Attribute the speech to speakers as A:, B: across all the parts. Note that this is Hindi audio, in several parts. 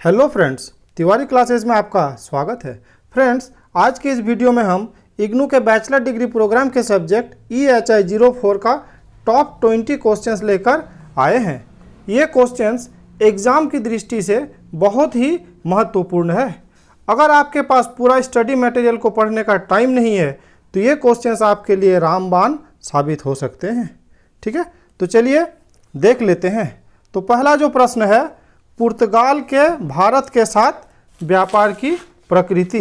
A: हेलो फ्रेंड्स, तिवारी क्लासेस में आपका स्वागत है। फ्रेंड्स, आज के इस वीडियो में हम इग्नू के बैचलर डिग्री प्रोग्राम के सब्जेक्ट EHI 04 का टॉप 20 क्वेश्चंस लेकर आए हैं। ये क्वेश्चंस एग्ज़ाम की दृष्टि से बहुत ही महत्वपूर्ण है। अगर आपके पास पूरा स्टडी मटेरियल को पढ़ने का टाइम नहीं है तो ये क्वेश्चंस आपके लिए रामबाण साबित हो सकते हैं। ठीक है, तो चलिए देख लेते हैं। तो पहला जो प्रश्न है, पुर्तगाल के भारत के साथ व्यापार की प्रकृति।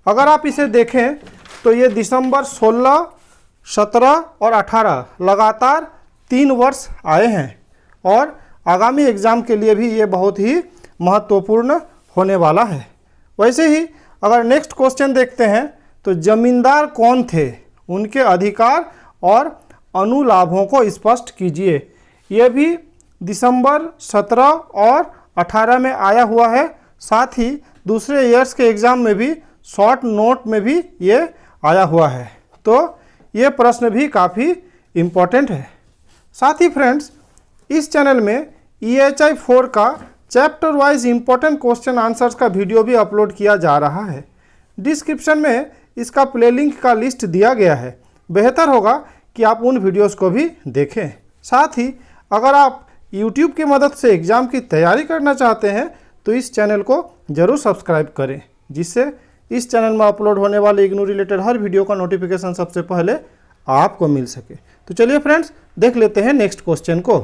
A: अगर आप इसे देखें तो ये दिसंबर 16, 17 और 18 लगातार 3 वर्ष आए हैं और आगामी एग्ज़ाम के लिए भी ये बहुत ही महत्वपूर्ण होने वाला है। वैसे ही अगर नेक्स्ट क्वेश्चन देखते हैं तो जमींदार कौन थे, उनके अधिकार और अनुलाभों को स्पष्ट कीजिए। ये भी दिसंबर 17 और 18 में आया हुआ है। साथ ही दूसरे ईयर्स के एग्ज़ाम में भी शॉर्ट नोट में भी ये आया हुआ है। तो ये प्रश्न भी काफ़ी इम्पोर्टेंट है। साथ ही फ्रेंड्स, इस चैनल में EHI 4 का chapter wise important question answers का वीडियो भी अपलोड किया जा रहा है। डिस्क्रिप्शन में इसका प्ले लिंक का लिस्ट दिया गया है। बेहतर होगा कि आप उन वीडियोस को भी देखें। साथ ही अगर आप YouTube की मदद से एग्ज़ाम की तैयारी करना चाहते हैं तो इस चैनल को ज़रूर सब्सक्राइब करें, जिससे इस चैनल में अपलोड होने वाले इग्नू रिलेटेड हर वीडियो का नोटिफिकेशन सबसे पहले आपको मिल सके। तो चलिए फ्रेंड्स, देख लेते हैं नेक्स्ट क्वेश्चन को।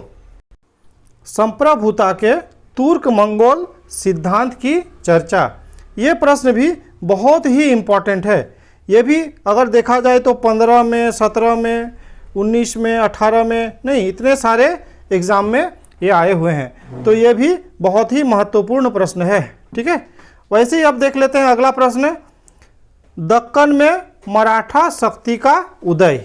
A: संप्रभुता के तुर्क मंगोल सिद्धांत की चर्चा। ये प्रश्न भी बहुत ही इम्पॉर्टेंट है। ये भी अगर देखा जाए तो 15 में, 17 में, 19 में, 18 में, नहीं, इतने सारे एग्ज़ाम में ये आए हुए हैं। तो ये भी बहुत ही महत्वपूर्ण प्रश्न है। ठीक है, वैसे ही अब देख लेते हैं अगला प्रश्न, दक्कन में मराठा शक्ति का उदय।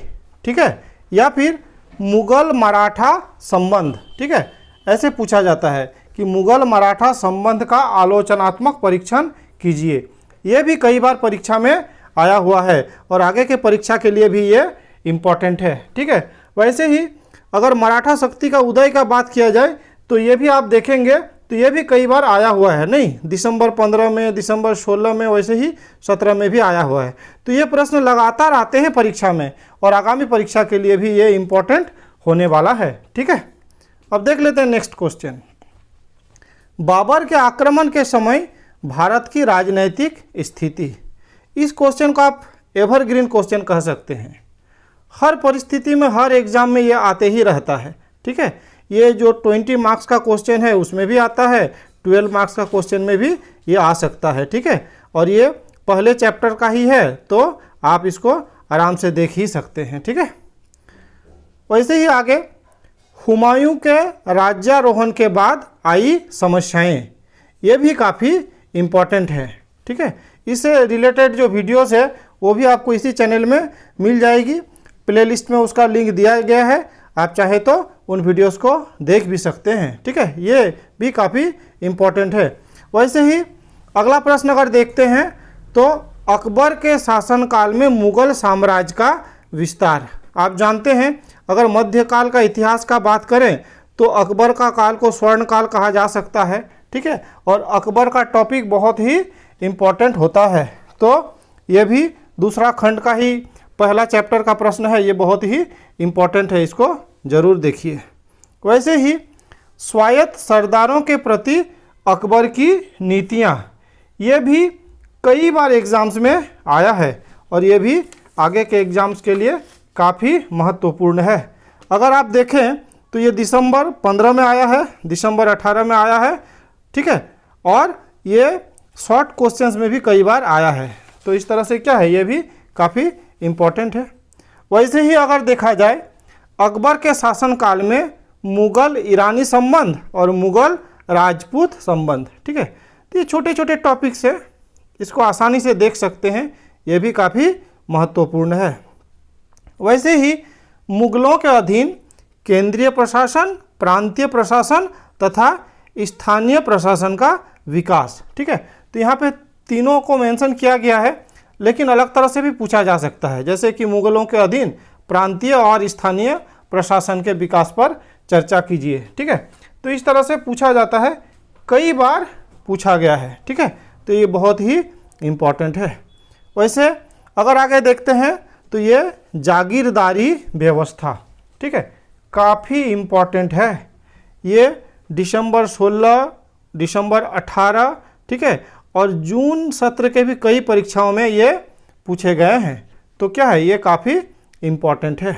A: ठीक है, या फिर मुगल मराठा संबंध। ठीक है, ऐसे पूछा जाता है कि मुगल मराठा संबंध का आलोचनात्मक परीक्षण कीजिए। ये भी कई बार परीक्षा में आया हुआ है और आगे के परीक्षा के लिए भी ये इम्पॉर्टेंट है। ठीक है, वैसे ही अगर मराठा शक्ति का उदय का बात किया जाए तो ये भी आप देखेंगे तो ये भी कई बार आया हुआ है। नहीं, दिसंबर 15 में, दिसंबर 16 में, वैसे ही 17 में भी आया हुआ है। तो ये प्रश्न लगातार आते हैं परीक्षा में और आगामी परीक्षा के लिए भी ये इम्पोर्टेंट होने वाला है। ठीक है, अब देख लेते हैं नेक्स्ट क्वेश्चन। बाबर के आक्रमण के समय भारत की राजनैतिक स्थिति। इस क्वेश्चन को आप एवरग्रीन क्वेश्चन कह सकते हैं। हर परिस्थिति में, हर एग्ज़ाम में ये आते ही रहता है। ठीक है, ये जो 20 मार्क्स का क्वेश्चन है उसमें भी आता है, 12 मार्क्स का क्वेश्चन में भी ये आ सकता है। ठीक है, और ये पहले चैप्टर का ही है तो आप इसको आराम से देख ही सकते हैं। ठीक है, वैसे ही आगे, हुमायूं के राज्यारोहण के बाद आई समस्याएं। ये भी काफ़ी इम्पॉर्टेंट है। ठीक है, इससे रिलेटेड जो वीडियोस है वो भी आपको इसी चैनल में मिल जाएगी। प्लेलिस्ट में उसका लिंक दिया गया है, आप चाहे तो उन वीडियोस को देख भी सकते हैं। ठीक है, ये भी काफ़ी इम्पोर्टेंट है। वैसे ही अगला प्रश्न अगर देखते हैं तो अकबर के शासनकाल में मुगल साम्राज्य का विस्तार। आप जानते हैं, अगर मध्यकाल का इतिहास का बात करें तो अकबर का काल को स्वर्ण काल कहा जा सकता है। ठीक है, और अकबर का टॉपिक बहुत ही इम्पोर्टेंट होता है। तो ये भी दूसरा खंड का ही पहला चैप्टर का प्रश्न है। ये बहुत ही इम्पोर्टेंट है, इसको ज़रूर देखिए। वैसे ही स्वायत्त सरदारों के प्रति अकबर की नीतियाँ, ये भी कई बार एग्ज़ाम्स में आया है और ये भी आगे के एग्ज़ाम्स के लिए काफ़ी महत्वपूर्ण है। अगर आप देखें तो ये दिसंबर 15 में आया है, दिसंबर 18 में आया है। ठीक है, और ये शॉर्ट क्वेश्चंस में भी कई बार आया है। तो इस तरह से क्या है, ये भी काफ़ी इम्पोर्टेंट है। वैसे ही अगर देखा जाए, अकबर के शासनकाल में मुगल ईरानी संबंध और मुगल राजपूत संबंध। ठीक है, तो ये छोटे छोटे टॉपिक्स है, इसको आसानी से देख सकते हैं। ये भी काफ़ी महत्वपूर्ण है। वैसे ही मुगलों के अधीन केंद्रीय प्रशासन, प्रांतीय प्रशासन तथा स्थानीय प्रशासन का विकास। ठीक है, तो यहाँ पे तीनों को मेंशन किया गया है, लेकिन अलग तरह से भी पूछा जा सकता है, जैसे कि मुगलों के अधीन प्रांतीय और स्थानीय प्रशासन के विकास पर चर्चा कीजिए। ठीक है, तो इस तरह से पूछा जाता है। कई बार पूछा गया है। ठीक है, तो ये बहुत ही इम्पॉर्टेंट है। वैसे अगर आगे देखते हैं तो ये जागीरदारी व्यवस्था, ठीक है, काफ़ी इम्पॉर्टेंट है। ये दिसंबर 16, दिसंबर 18, ठीक है, और जून सत्र के भी कई परीक्षाओं में ये पूछे गए हैं। तो क्या है, ये काफ़ी इम्पॉर्टेंट है।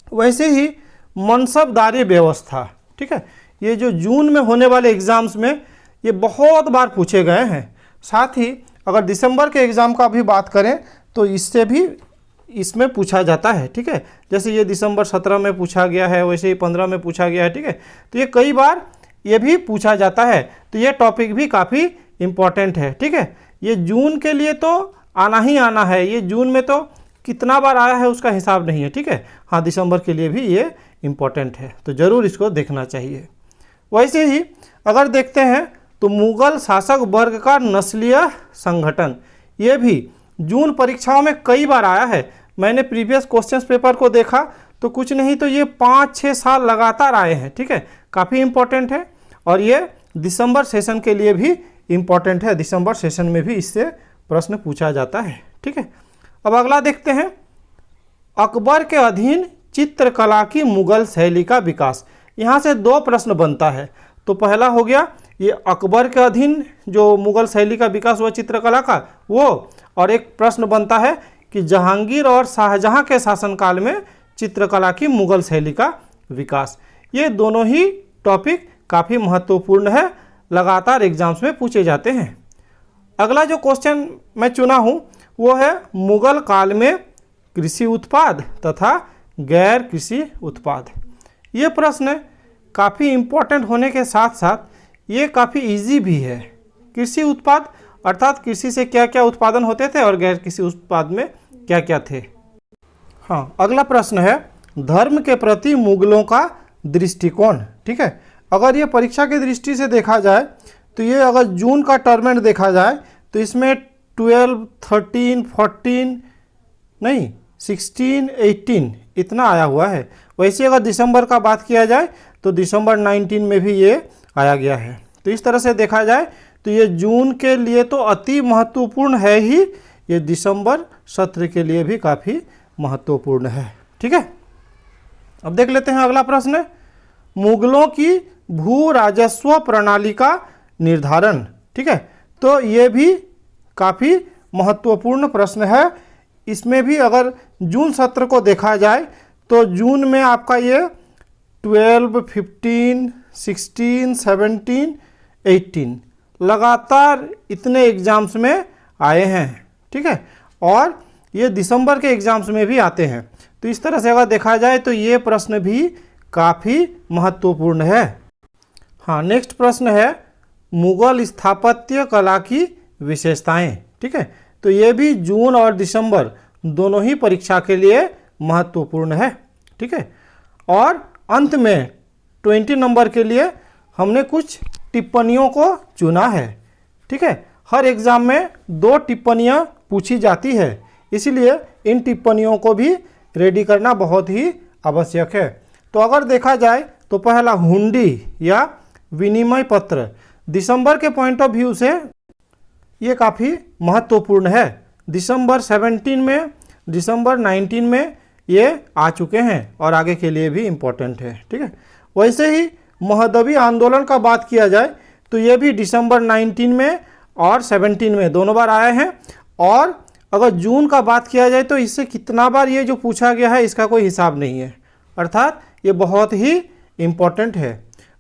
A: वैसे ही मनसबदारी व्यवस्था, ठीक है, ये जो जून में होने वाले एग्ज़ाम्स में ये बहुत बार पूछे गए हैं। साथ ही अगर दिसंबर के एग्ज़ाम का भी बात करें तो इससे भी इसमें पूछा जाता है। ठीक है, जैसे ये दिसंबर 17 में पूछा गया है, वैसे ही 15 में पूछा गया है। ठीक है, तो ये कई बार ये भी पूछा जाता है। तो ये टॉपिक भी काफ़ी इम्पॉर्टेंट है। ठीक है, ये जून के लिए तो आना ही आना है। ये जून में तो कितना बार आया है उसका हिसाब नहीं है। ठीक है, हाँ, दिसंबर के लिए भी ये इम्पॉर्टेंट है, तो ज़रूर इसको देखना चाहिए। वैसे ही अगर देखते हैं तो मुग़ल शासक वर्ग का नस्लीय संगठन, ये भी जून परीक्षाओं में कई बार आया है। मैंने प्रीवियस क्वेश्चंस पेपर को देखा तो कुछ नहीं तो ये 5-6 साल लगातार आए हैं। ठीक है, काफ़ी इम्पोर्टेंट है और ये दिसंबर सेशन के लिए भी इम्पोर्टेंट है। दिसंबर सेशन में भी इससे प्रश्न पूछा जाता है। ठीक है, अब अगला देखते हैं, अकबर के अधीन चित्रकला की मुग़ल शैली का विकास। यहाँ से 2 प्रश्न बनता है। तो पहला हो गया ये अकबर के अधीन जो मुग़ल शैली का विकास हुआ चित्रकला का वो, और एक प्रश्न बनता है कि जहांगीर और शाहजहां के शासनकाल में चित्रकला की मुग़ल शैली का विकास। ये दोनों ही टॉपिक काफ़ी महत्वपूर्ण है, लगातार एग्जाम्स में पूछे जाते हैं। अगला जो क्वेश्चन मैं चुना हूँ वो है मुग़ल काल में कृषि उत्पाद तथा गैर कृषि उत्पाद। ये प्रश्न काफ़ी इम्पोर्टेंट होने के साथ साथ ये काफ़ी इजी भी है। कृषि उत्पाद अर्थात कृषि से क्या क्या उत्पादन होते थे और गैर कृषि उत्पाद में क्या क्या थे। हाँ, अगला प्रश्न है धर्म के प्रति मुगलों का दृष्टिकोण। ठीक है, अगर ये परीक्षा की दृष्टि से देखा जाए तो ये अगर जून का टर्मेंट देखा जाए तो इसमें 12, 13, 14 नहीं 16, 18 इतना आया हुआ है। वैसे अगर दिसंबर का बात किया जाए तो दिसंबर 19 में भी ये आया गया है। तो इस तरह से देखा जाए तो ये जून के लिए तो अति महत्वपूर्ण है ही, ये दिसंबर सत्र के लिए भी काफ़ी महत्वपूर्ण है। ठीक है, अब देख लेते हैं अगला प्रश्न, मुगलों की भू राजस्व प्रणाली का निर्धारण। ठीक है, तो ये भी काफ़ी महत्वपूर्ण प्रश्न है। इसमें भी अगर जून सत्र को देखा जाए तो जून में आपका ये 12, 15, 16, 17, 18 लगातार इतने एग्ज़ाम्स में आए हैं। ठीक है, और ये दिसंबर के एग्ज़ाम्स में भी आते हैं। तो इस तरह से अगर देखा जाए तो ये प्रश्न भी काफ़ी महत्वपूर्ण है। हाँ, नेक्स्ट प्रश्न है मुग़ल स्थापत्य कला की विशेषताएं। ठीक है, तो ये भी जून और दिसंबर दोनों ही परीक्षा के लिए महत्वपूर्ण है। ठीक है, और अंत में 20 नंबर के लिए हमने कुछ टिप्पणियों को चुना है। ठीक है, हर एग्ज़ाम में 2 टिप्पणियाँ पूछी जाती है, इसलिए इन टिप्पणियों को भी रेडी करना बहुत ही आवश्यक है। तो अगर देखा जाए तो पहला हुंडी या विनिमय पत्र, दिसंबर के पॉइंट ऑफ व्यू से ये काफ़ी महत्वपूर्ण है। दिसंबर 17 में, दिसंबर 19 में ये आ चुके हैं और आगे के लिए भी इम्पोर्टेंट है। ठीक है, वैसे ही महदवी आंदोलन का बात किया जाए तो ये भी दिसंबर 19 में और 17 में दोनों बार आए हैं। और अगर जून का बात किया जाए तो इससे कितना बार ये जो पूछा गया है इसका कोई हिसाब नहीं है, अर्थात ये बहुत ही इम्पोर्टेंट है।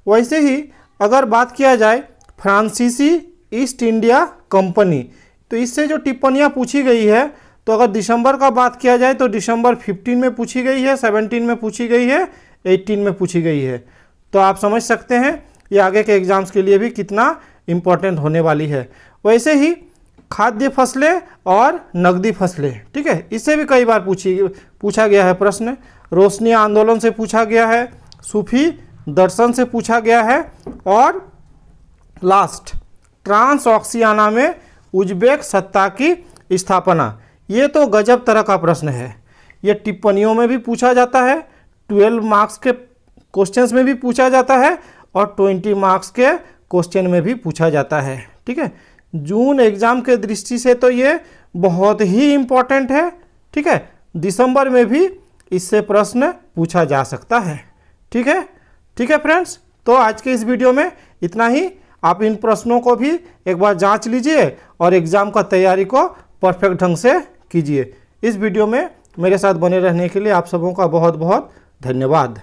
A: वैसे ही अगर बात किया जाए फ्रांसीसी ईस्ट इंडिया कंपनी, तो इससे जो टिप्पणियाँ पूछी गई है तो अगर दिसंबर का बात किया जाए तो दिसंबर 15 में पूछी गई है, 17 में पूछी गई है, 18 में पूछी गई है। तो आप समझ सकते हैं ये आगे के एग्ज़ाम्स के लिए भी कितना इम्पोर्टेंट होने वाली है। वैसे ही खाद्य फसलें और नकदी फसलें, ठीक है, इससे भी कई बार पूछा गया है प्रश्न। रोशनी आंदोलन से पूछा गया है, सूफी दर्शन से पूछा गया है, और लास्ट ट्रांसऑक्सियाना में उज्बेक सत्ता की स्थापना। ये तो गजब तरह का प्रश्न है। ये टिप्पणियों में भी पूछा जाता है, 12 मार्क्स के क्वेश्चंस में भी पूछा जाता है और 20 मार्क्स के क्वेश्चन में भी पूछा जाता है। ठीक है, जून एग्ज़ाम के दृष्टि से तो ये बहुत ही इम्पोर्टेंट है। ठीक है, दिसंबर में भी इससे प्रश्न पूछा जा सकता है। ठीक है फ्रेंड्स, तो आज के इस वीडियो में इतना ही। आप इन प्रश्नों को भी एक बार जांच लीजिए और एग्ज़ाम का तैयारी को परफेक्ट ढंग से कीजिए। इस वीडियो में मेरे साथ बने रहने के लिए आप सबों का बहुत बहुत धन्यवाद।